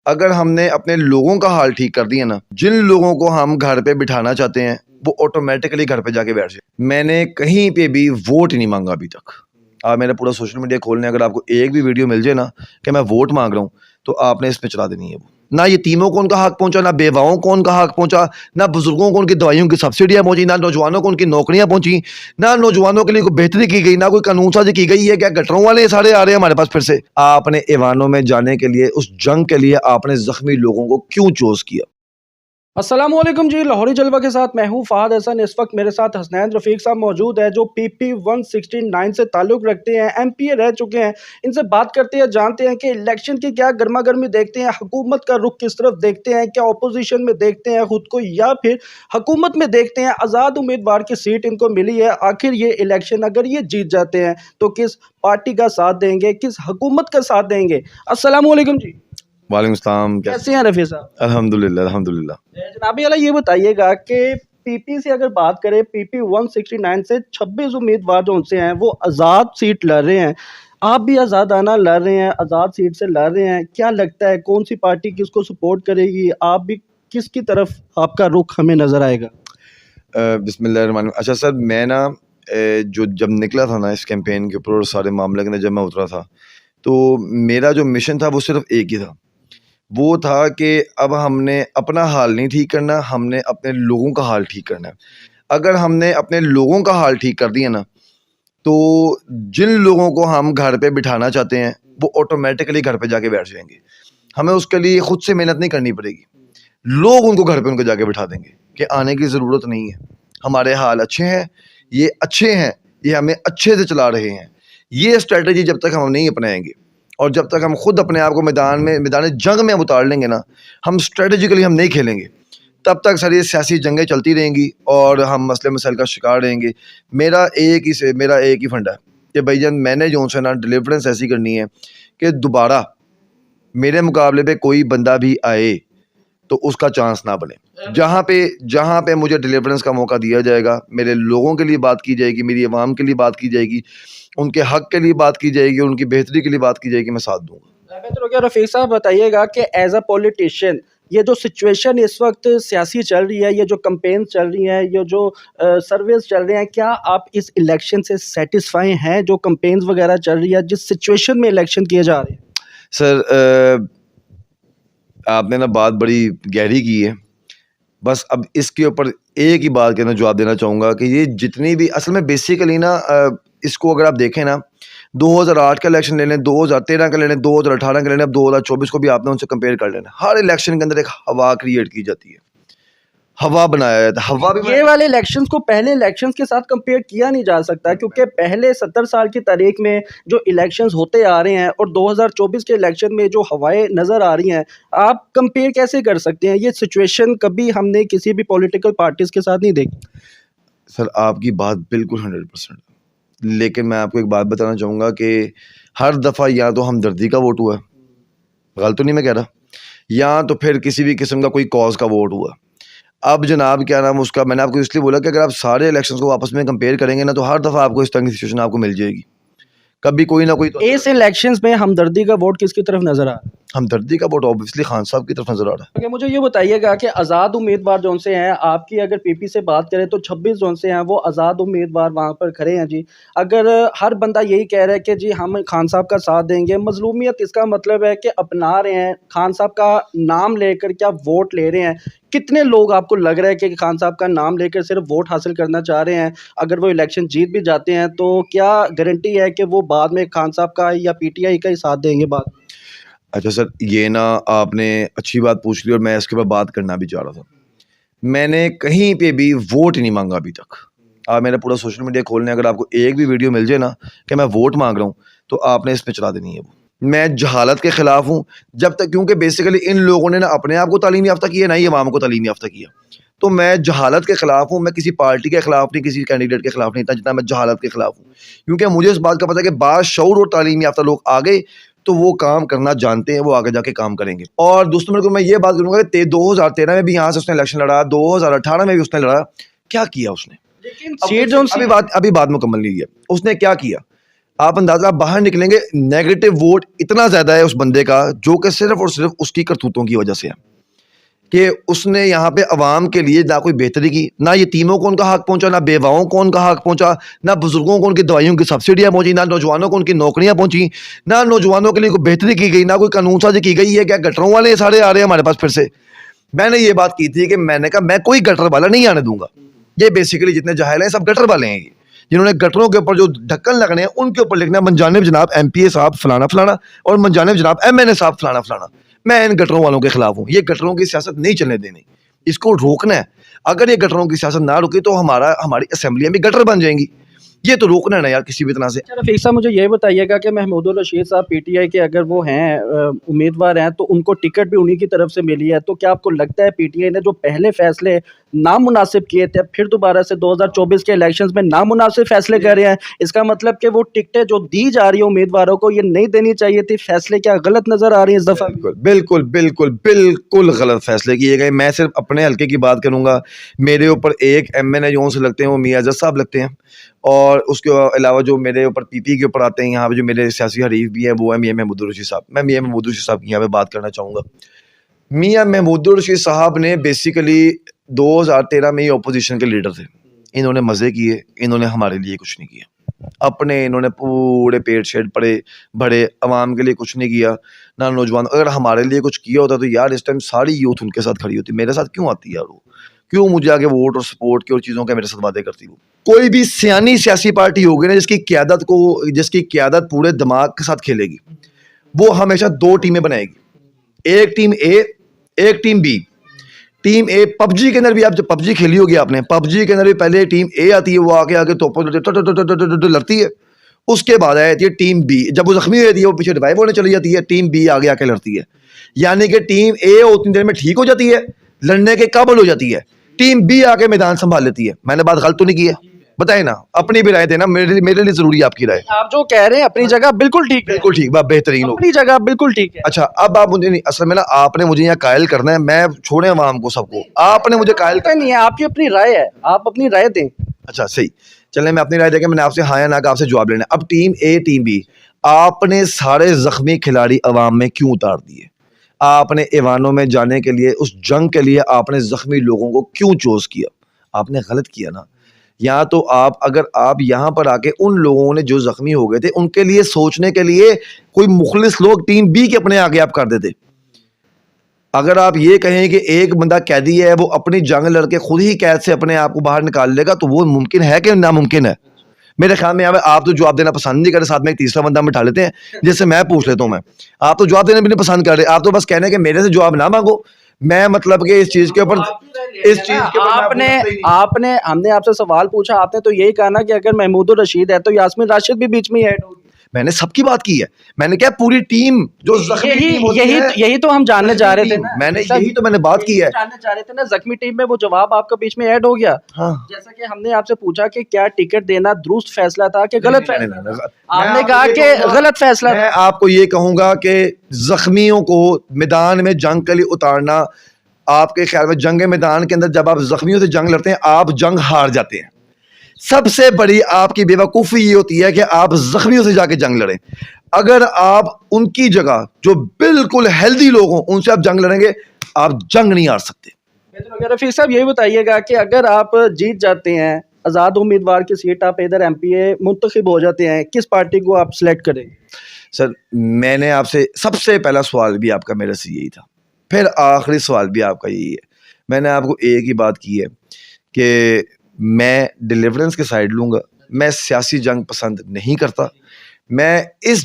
اگر ہم نے اپنے لوگوں کا حال ٹھیک کر دیا نا، جن لوگوں کو ہم گھر پہ بٹھانا چاہتے ہیں وہ آٹومیٹکلی گھر پہ جا کے بیٹھ جائے۔ میں نے کہیں پہ بھی ووٹ نہیں مانگا ابھی تک۔ آپ میرا پورا سوشل میڈیا کھولنے اگر آپ کو ایک بھی ویڈیو مل جائے نا کہ میں ووٹ مانگ رہا ہوں تو آپ نے اس پہ چلا دینی ہے۔ وہ نہ یتیموں کو ان کا حق پہنچا، نہ بیواؤں کو ان کا حق پہنچا، نہ بزرگوں کو ان کی دوائیوں کی سبسڈیاں پہنچی، نہ نوجوانوں کو ان کی نوکریاں پہنچی، نہ نوجوانوں کے لیے کوئی بہتری کی گئی، نہ کوئی قانون سازی کی گئی ہے۔ کیا گٹروں والے سارے آ رہے ہیں ہمارے پاس پھر سے؟ آپ نے ایوانوں میں جانے کے لیے، اس جنگ کے لیے آپ نے زخمی لوگوں کو کیوں چوز کیا؟ السلام علیکم جی، لاہوری جلوہ کے ساتھ میں ہوں فہد حسن۔ اس وقت میرے ساتھ حسنین رفیق صاحب موجود ہے جو پی پی 169 سے تعلق رکھتے ہیں، ایم پی اے رہ چکے ہیں۔ ان سے بات کرتے ہیں، جانتے ہیں کہ الیکشن کی کیا گرما گرمی دیکھتے ہیں، حکومت کا رخ کس طرف دیکھتے ہیں، کیا اپوزیشن میں دیکھتے ہیں خود کو یا پھر حکومت میں دیکھتے ہیں۔ آزاد امیدوار کی سیٹ ان کو ملی ہے، آخر یہ الیکشن اگر یہ جیت جاتے ہیں تو کس پارٹی کا ساتھ دیں گے، کس حکومت کا ساتھ دیں گے؟ السلام علیکم جی۔ وعلیکم السلام۔ کیسے ہیں رفیق صاحب؟ الحمدللہ الحمدللہ۔ جناب اعلیٰ یہ بتائیے گا کہ پی پی سے اگر بات کریں، پی پی 169 سے 26 امیدوار جو ان سے ہیں وہ آزاد سیٹ لڑ رہے ہیں، آپ بھی آزادانہ لڑ رہے ہیں، آزاد سیٹ سے لڑ رہے ہیں، کیا لگتا ہے کون سی پارٹی کس کو سپورٹ کرے گی؟ آپ بھی کس کی طرف آپ کا رخ ہمیں نظر آئے گا؟ بسم اللہ الرحمن الرحیم۔ اچھا سر، میں نا جب نکلا تھا نا اس کیمپین کے اوپر اور سارے معاملے کے اندر جب میں اترا تھا تو میرا جو مشن تھا وہ صرف ایک ہی تھا، وہ تھا کہ اب ہم نے اپنا حال نہیں ٹھیک کرنا، ہم نے اپنے لوگوں کا حال ٹھیک کرنا ہے۔ اگر ہم نے اپنے لوگوں کا حال ٹھیک کر دیا نا تو جن لوگوں کو ہم گھر پہ بٹھانا چاہتے ہیں وہ آٹومیٹکلی گھر پہ جا کے بیٹھ جائیں گے۔ ہمیں اس کے لیے خود سے محنت نہیں کرنی پڑے گی، لوگ ان کو گھر پہ ان کو جا کے بٹھا دیں گے کہ آنے کی ضرورت نہیں ہے، ہمارے حال اچھے ہیں، یہ اچھے ہیں، یہ ہمیں اچھے سے چلا رہے ہیں۔ یہ اسٹریٹجی جب تک ہم نہیں اپنائیں گے اور جب تک ہم خود اپنے آپ کو میدان جنگ میں اتار لیں گے نا، ہم اسٹریٹجیکلی ہم نہیں کھیلیں گے، تب تک سر یہ سیاسی جنگیں چلتی رہیں گی اور ہم مسئلے مسائل کا شکار رہیں گے۔ میرا ایک ہی فنڈا ہے کہ بھائی جان میں نے جو سے نا ڈیلیورنس ایسی کرنی ہے کہ دوبارہ میرے مقابلے پہ کوئی بندہ بھی آئے تو اس کا چانس نہ بنے۔ جہاں پہ مجھے ڈیلیورنس کا موقع دیا جائے گا، میرے لوگوں کے لیے بات کی جائے گی، میری عوام کے لیے بات کی جائے گی، ان کے حق کے لیے بات کی جائے گی، ان کی بہتری کے لیے بات کی جائے گی، میں ساتھ دوں گا۔ بہتر ہو گیا۔ رفیق صاحب بتائیے گا کہ ایز اے پولیٹیشین یہ جو سچویشن اس وقت سیاسی چل رہی ہے، یہ جو کمپین چل رہی ہیں، یہ جو سرویز چل رہے ہیں، کیا آپ اس الیکشن سے سیٹسفائی ہیں؟ جو کمپینز وغیرہ چل رہی ہے، جس سچویشن میں الیکشن کیے جا رہے ہیں؟ سر آپ نے نا بات بڑی گہری کی ہے، بس اب اس کے اوپر ایک ہی بات کے نا جواب دینا چاہوں گا کہ یہ جتنی بھی اصل میں بیسیکلی نا اس کو اگر آپ دیکھیں نا 2008 کا الیکشن لے لیں، 2013 کا لے لیں، 2018 کا لے لیں، اب 2024 کو بھی آپ نے ان سے کمپیئر کر لینا۔ ہر الیکشن کے اندر ایک ہوا کریٹ کی جاتی ہے، ہوا بنایا جاتا ہے، ہوا بھی یہ والے الیکشنز کو پہلے الیکشنز کے ساتھ کمپیئر کیا نہیں جا سکتا، کیونکہ پہلے 70 سال کی تاریخ میں جو الیکشنز ہوتے آ رہے ہیں اور 2024 کے الیکشن میں جو ہوائیں نظر آ رہی ہیں، آپ کمپیئر کیسے کر سکتے ہیں؟ یہ سچویشن کبھی ہم نے کسی بھی پولیٹیکل پارٹیز کے ساتھ نہیں دیکھی۔ سر آپ کی بات بالکل 100%، لیکن میں آپ کو ایک بات بتانا چاہوں گا کہ ہر دفعہ یا تو ہمدردی کا ووٹ ہوا ہے، غلط تو نہیں میں کہہ رہا، یا تو پھر کسی بھی قسم کا کوئی کاز کا ووٹ ہوا۔ اب جناب کیا نام اس کا، میں نے آپ کو اس لیے بولا کہ اگر آپ سارے الیکشنز کو آپس میں کمپیئر کریں گے نا تو ہر دفعہ آپ کو اس طرح کی سچویشن آپ کو مل جائے گی، کبھی کوئی نہ کوئی تو اس الیکشنز میں ہمدردی کا ووٹ کس کی طرف نظر آ رہا ہے؟ ہمدردی کا ووٹ اوبویسلی خان صاحب کی طرف نظر آ رہا ہے۔ مجھے یہ بتائیے گا کہ آزاد امیدوار جو سے ہیں، آپ کی اگر پی پی سے بات کریں تو 26 جو سے ہیں وہ آزاد امیدوار وہاں پر کھڑے ہیں جی۔ اگر ہر بندہ یہی کہہ رہا ہے کہ جی ہم خان صاحب کا ساتھ دیں گے، مظلومیت اس کا مطلب ہے کہ اپنا رہے ہیں خان صاحب کا نام لے کر، کیا ووٹ لے رہے ہیں؟ کتنے لوگ آپ کو لگ رہا ہے کہ خان صاحب کا نام لے کر صرف ووٹ حاصل کرنا چاہ رہے ہیں؟ اگر وہ الیکشن جیت بھی جاتے ہیں تو کیا گارنٹی ہے کہ وہ بعد میں خان صاحب کا یا پی ٹی آئی کا ہی ساتھ دیں گے بعد میں؟ اچھا سر، یہ نا آپ نے اچھی بات پوچھ لی اور میں اس کے اوپر بات کرنا بھی چاہ رہا تھا۔ میں نے کہیں پہ بھی ووٹ نہیں مانگا ابھی تک۔ آپ میرا پورا سوشل میڈیا کھولنے اگر آپ کو ایک بھی ویڈیو مل جائے نا کہ میں ووٹ مانگ رہا ہوں تو آپ نے اس پہ چلا دینی ہے۔ وہ میں جہالت کے خلاف ہوں جب تک، کیونکہ بیسیکلی ان لوگوں نے نہ اپنے آپ کو تعلیم یافتہ کیا، نہ ہی عوام کو تعلیم یافتہ کیا، تو میں جہالت کے خلاف ہوں۔ میں کسی پارٹی کے خلاف نہیں، کسی کینڈیڈیٹ کے خلاف نہیں تھا، جتنا میں جہالت کے خلاف ہوں، کیونکہ مجھے اس بات کا پتہ ہے کہ باشعور اور تعلیم یافتہ لوگ آ گئے تو وہ کام کرنا جانتے ہیں، وہ آگے جا کے کام کریں گے۔ اور دوستوں میرے کو میں یہ بات کروں گا کہ 2013 میں بھی یہاں سے اس نے الیکشن لڑا، 2018 میں بھی اس نے لڑا، کیا کیا اس نے؟ ابھی بات مکمل نہیں ہے۔ اس نے کیا کیا؟ آپ اندازہ آپ باہر نکلیں گے نیگیٹو ووٹ اتنا زیادہ ہے اس بندے کا جو کہ صرف اور صرف اس کی کرتوتوں کی وجہ سے ہے کہ اس نے یہاں پہ عوام کے لیے نہ کوئی بہتری کی, نہ یتیموں کو ان کا حق پہنچا, نہ بیواؤں کو ان کا حق پہنچا, نہ بزرگوں کو ان کی دوائیوں کی سبسڈیاں پہنچی, نہ نوجوانوں کو ان کی نوکریاں پہنچی, نہ نوجوانوں کے لیے کوئی بہتری کی گئی, نہ کوئی قانون سازی کی گئی ہے. کیا گٹروں والے سارے آ رہے ہیں ہمارے پاس پھر سے؟ میں نے یہ بات کی تھی کہ میں نے کہا میں کوئی گٹر والا نہیں آنے دوں گا. یہ بیسیکلی جتنے جاہل ہیں سب گٹر والے ہیں, جنہوں نے گٹروں کے اوپر جو ڈھکن لگنے ہیں ان کے اوپر لکھنا ہے منجانب جناب ایم پی اے صاحب فلانا فلانا اور منجانب جناب ایم این اے صاحب فلانا فلانا. میں ان گٹروں والوں کے خلاف ہوں. یہ گٹروں کی سیاست نہیں چلنے دینی, اس کو روکنا ہے. اگر یہ گٹروں کی سیاست نہ رکی تو ہماری اسمبلیاں بھی گٹر بن جائیں گی. یہ تو روکنا ہے نا یار کسی بھی طرح سے. رفیق صاحب مجھے یہ بتائیے گا کہ محمود الرشید صاحب پی ٹی آئی کے اگر وہ ہیں امیدوار ہیں تو ان کو ٹکٹ بھی انہی کی طرف سے ملی ہے, تو کیا آپ کو لگتا ہے پی ٹی آئی نے جو پہلے فیصلے نامناسب کیے تھے پھر دوبارہ سے 2024 کے الیکشنز میں نامناسب فیصلے کر رہے ہیں؟ اس کا مطلب کہ وہ ٹکٹیں جو دی جا رہی ہیں امیدواروں کو یہ نہیں دینی چاہیے تھی, فیصلے کیا غلط نظر آ رہی ہیں اس دفعہ؟ بالکل بالکل بالکل غلط فیصلے کیے گئے. میں صرف اپنے حلقے کی بات کروں گا. میرے اوپر ایک ایم این اے جو سے لگتے ہیں وہ میاں اجد صاحب لگتے ہیں, اور اس کے علاوہ جو میرے اوپر پی پی کے اوپر آتے ہیں یہاں پہ جو میرے سیاسی حریف بھی ہیں وہ ہے میاں محمود الرشید صاحب. میں میاں محمود الرشید صاحب کی یہاں پہ بات کرنا چاہوں گا. میاں محمود الرشید صاحب نے بیسیکلی 2013 میں ہی اپوزیشن کے لیڈر تھے. انہوں نے مزے کیے, انہوں نے ہمارے لیے کچھ نہیں کیا. اپنے انہوں نے پورے پیٹ شیٹ بڑے عوام کے لیے کچھ نہیں کیا, نہ نوجوان. اگر ہمارے لیے کچھ کیا ہوتا تو یار اس ٹائم ساری یوتھ ان کے ساتھ کھڑی ہوتی. میرے ساتھ کیوں آتی یار وہ, کیوں مجھے آگے ووٹ اور سپورٹ کی اور چیزوں کے میرے ساتھ باتیں کرتی وہ. کوئی بھی سیانی سیاسی پارٹی ہوگی نا جس کی قیادت پورے دماغ کے ساتھ کھیلے گی, وہ ہمیشہ دو ٹیمیں بنائے گی, ایک ٹیم اے ایک ٹیم بی. ٹیم اے پب جی کے اندر بھی, آپ جب پب جی کھیلی ہوگی آپ نے, پب جی کے اندر بھی پہلے ٹیم اے آتی ہے, وہ آگے توپوں لڑتی ہے. اس کے بعد آتی ہے ٹیم بی, جب وہ زخمی ہو جاتی ہے وہ پیچھے ریوائیو ہونے چلی جاتی ہے, ٹیم بی آگے آ کے لڑتی ہے. یعنی کہ ٹیم اے اتنی دیر میں ٹھیک ہو جاتی ہے, لڑنے کے قابل ہو جاتی ہے, ٹیم بی آ کے میدان سنبھال لیتی ہے. میں نے بات غلط تو نہیں کی ہے؟ بتائیں نا, اپنی بھی رائے دینا, میرے لیے ضروری ہے آپ کی رائے. آپ جو کہہ رہے ہیں اپنی جگہ بالکل ٹھیک ہے, بالکل ٹھیک, بہترین ہو, اپنی جگہ بالکل ٹھیک ہے. اچھا اب آپ مجھے نہیں, اصل میں نا آپ نے مجھے یہاں قائل کرنا ہے, میں چھوڑیں عوام کو سب کو, آپ نے مجھے قائل کرنا نہیں ہے, آپ کی اپنی رائے ہے, آپ اپنی رائے دیں. اچھا صحیح, چلیں میں اپنی رائے دے کے میں نے آپ سے ہاں یا نہ کہ آپ سے جواب لینا. اب ٹیم اے ٹیم بی, آپ نے سارے زخمی کھلاڑی عوام میں کیوں اتار دیے؟ آپ نے ایوانوں میں جانے کے لیے, اس جنگ کے لیے آپ نے زخمی لوگوں کو کیوں چوز کیا؟ آپ نے غلط کیا نا. یا تو اگر آپ یہاں پر آ کے ان لوگوں نے جو زخمی ہو گئے تھے ان کے لیے سوچنے کے لیے کوئی مخلص لوگ ٹیم بی کے اپنے آگے آپ کر دیتے. اگر آپ یہ کہیں کہ ایک بندہ قیدی ہے وہ اپنی جنگ لڑ کے خود ہی قید سے اپنے آپ کو باہر نکال لے گا, تو وہ ممکن ہے کہ ناممکن ہے؟ میرے خیال میں آپ تو جواب دینا پسند نہیں کرتے, ساتھ میں ایک تیسرا بندہ بٹھا لیتے ہیں جس سے میں پوچھ لیتا ہوں. آپ تو جواب دینا بھی نہیں پسند کر رہے, آپ تو بس کہنے کہ میرے سے جواب نہ مانگو. میں مطلب کہ اس چیز کے اوپر ہم نے آپ سے سوال پوچھا, آپ نے تو یہی کہا نا کہ اگر محمود الرشید ہے تو یاسمین راشد بھی بیچ میں ایڈ ہوگی. میں نے سب کی بات کی ہے, میں نے کیا پوری ٹیم جو زخمی ٹیم ہوتی ہے, یہی تو ہم جاننے جا رہے تھے نا, میں نے یہی تو میں نے بات کی ہے, جاننے چاہ رہے تھے نا زخمی ٹیم میں وہ جواب آپ کا بیچ میں ایڈ ہو گیا. ہاں جیسا کہ ہم نے آپ سے پوچھا کہ کیا ٹکٹ دینا درست فیصلہ تھا کہ غلط فیصلہ تھا, آپ نے کہا کہ غلط فیصلہ تھا. میں آپ کو یہ کہوں گا کہ زخمیوں کو میدان میں جنگ کے لیے اتارنا, آپ کے خیال میں جنگ میدان کے اندر جب آپ زخمیوں سے جنگ لڑتے ہیں آپ جنگ ہار جاتے ہیں. سب سے بڑی آپ کی بیوقوفی یہ ہوتی ہے کہ آپ زخمیوں سے جا کے جنگ لڑیں. اگر آپ ان کی جگہ جو بالکل ہیلدی لوگ ہوں ان سے آپ جنگ لڑیں گے, آپ جنگ نہیں ہار سکتے. رفیق صاحب یہی بتائیے گا کہ اگر آپ جیت جاتے ہیں, آزاد امیدوار کی سیٹ آپ ادھر ایم پی اے منتخب ہو جاتے ہیں, کس پارٹی کو آپ سلیکٹ کریں؟ سر میں نے آپ سے سب سے پہلا سوال بھی آپ کا میرے سے یہی تھا, پھر آخری سوال بھی آپ کا یہی ہے. میں نے آپ کو ایک ہی بات کی ہے کہ میں ڈیلیورنس کے سائڈ لوں گا. میں سیاسی جنگ پسند نہیں کرتا. میں اس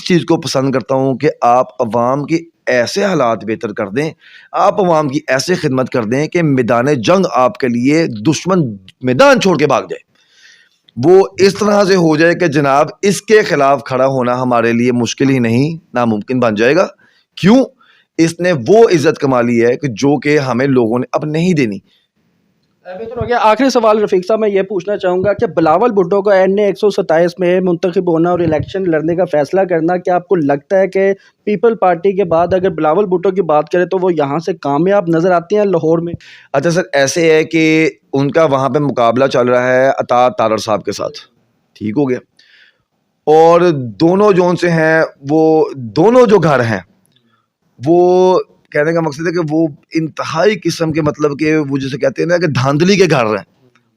چیز کو پسند کرتا ہوں کہ آپ عوام کی ایسے حالات بہتر کر دیں, آپ عوام کی ایسے خدمت کر دیں کہ میدان جنگ آپ کے لیے دشمن میدان چھوڑ کے بھاگ جائے. وہ اس طرح سے ہو جائے کہ جناب اس کے خلاف کھڑا ہونا ہمارے لیے مشکل ہی نہیں ناممکن بن جائے گا. کیوں؟ اس نے وہ عزت کما لی ہے کہ جو کہ ہمیں لوگوں نے اب نہیں دینی. بہتر ہو گیا. آخری سوال رفیق صاحب میں یہ پوچھنا چاہوں گا کہ بلاول بھٹو کو این 127 میں منتخب ہونا اور الیکشن لڑنے کا فیصلہ کرنا, کیا آپ کو لگتا ہے کہ پیپل پارٹی کے بعد اگر بلاول بھٹو کی بات کریں تو وہ یہاں سے کامیاب نظر آتے ہیں لاہور میں؟ اچھا سر, ایسے ہے کہ ان کا وہاں پہ مقابلہ چل رہا ہے عطا تارڑ صاحب کے ساتھ, ٹھیک ہو گیا. اور دونوں جو ان سے ہیں وہ دونوں جو گھر ہیں وہ کہنے کا مقصد ہے کہ وہ انتہائی قسم کے مطلب کہ وہ جسے کہتے ہیں نا کہ دھاندلی کے گھر ہیں،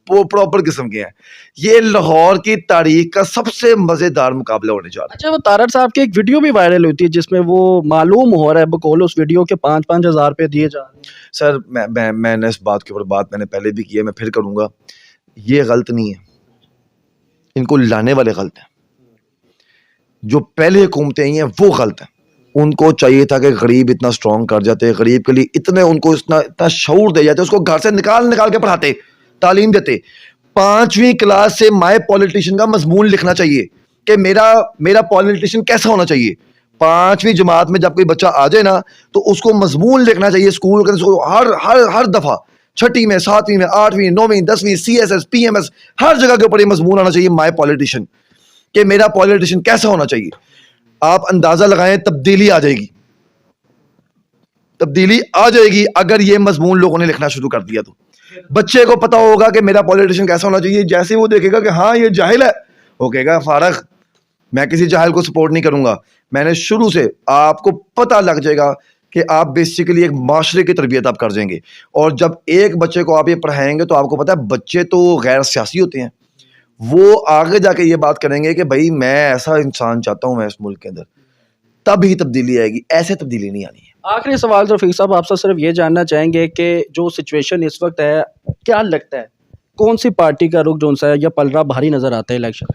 وہ پراپر قسم کے ہیں. یہ لاہور کی تاریخ کا سب سے مزیدار مقابلہ ہونے جا رہا ہے. اچھا، وہ تارڑ صاحب کی ایک ویڈیو بھی وائرل ہوتی ہے جس میں وہ معلوم ہو رہا ہے بقول اس ویڈیو کے 5,000 روپے دیے جا رہے ہیں. سر میں نے اس بات کے اوپر بات میں نے پہلے بھی کی ہے، میں پھر کروں گا. یہ غلط نہیں ہے، ان کو لانے والے غلط ہیں. جو پہلے حکومتیں آئی ہیں وہ غلط ہیں. ان کو چاہیے تھا کہ غریب اتنا اسٹرانگ کر جاتے، غریب کے لیے اتنے ان کو اتنا شعور دے جاتے، اس کو گھر سے نکال کے پڑھاتے، تعلیم دیتے. 5ویں کلاس سے مائی پولیٹیشین کا مضمون لکھنا چاہیے کہ میرا پولیٹیشین کیسا ہونا چاہیے. 5ویں جماعت میں جب کوئی بچہ آ جائے نا تو اس کو مضمون لکھنا چاہیے اسکول کے ہر دفعہ 6ٹھی میں 7ویں میں 8ویں 9ویں 10ویں CSS PMS ہر جگہ کے اوپر یہ مضمون آنا چاہیے مائی پولیٹیشین کہ میرا پولیٹیشین کیسا ہونا چاہیے. آپ اندازہ لگائیں تبدیلی آ جائے گی اگر یہ مضمون لوگوں نے لکھنا شروع کر دیا تو بچے کو پتا ہوگا کہ میرا پولیٹیشین کیسا ہونا چاہیے. جیسے وہ دیکھے گا کہ ہاں یہ جاہل ہے، وہ کہے گا فارغ، میں کسی جاہل کو سپورٹ نہیں کروں گا. میں نے شروع سے آپ کو پتہ لگ جائے گا کہ آپ بیسیکلی ایک معاشرے کی تربیت آپ کر دیں گے. اور جب ایک بچے کو آپ یہ پڑھائیں گے تو آپ کو پتہ ہے بچے تو غیر سیاسی ہوتے ہیں، وہ آگے جا کے یہ بات کریں گے کہ بھائی میں ایسا انسان چاہتا ہوں میں اس ملک کے اندر، تب ہی تبدیلی آئے گی، ایسے تبدیلی نہیں آنی ہے. آخری سوال رفیق صاحب آپ سے صرف یہ جاننا چاہیں گے کہ جو سچویشن اس وقت ہے کیا لگتا ہے کون سی پارٹی کا رخ جو ہے یا پلڑا بھاری نظر آتا ہے الیکشن؟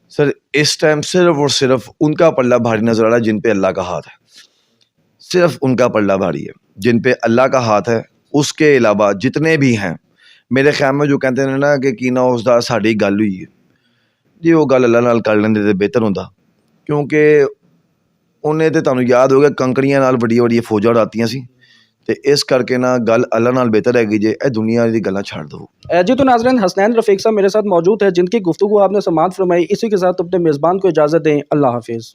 سر اس ٹائم صرف اور صرف ان کا پلڑا بھاری نظر آ رہا ہے جن پہ اللہ کا ہاتھ ہے. صرف ان کا پلڑا بھاری ہے جن پہ اللہ کا ہاتھ ہے. اس کے علاوہ جتنے بھی ہیں میرے خیال میں جو کہتے ہیں نا کہ کینا اس دا ساڈی گل ہوئی ہے جی، وہ گل اللہ نال کر لیندے تے بہتر ہوندا، کیونکہ انہیں تے تانوں یاد ہوگا کنکڑیاں نال بڑی بڑی فوجاں اڑاتیاں سی تے اس کر کے نا گل اللہ نال بہتر ہے جے اے دنیا دی گلاں چھڑ دو. جی تو ناظرین، حسنین رفیق صاحب میرے ساتھ موجود ہے جن کی گفتگو آپ نے سماعت فرمائی. اسی کے ساتھ اپنے میزبان کو اجازت دیں. اللہ حافظ.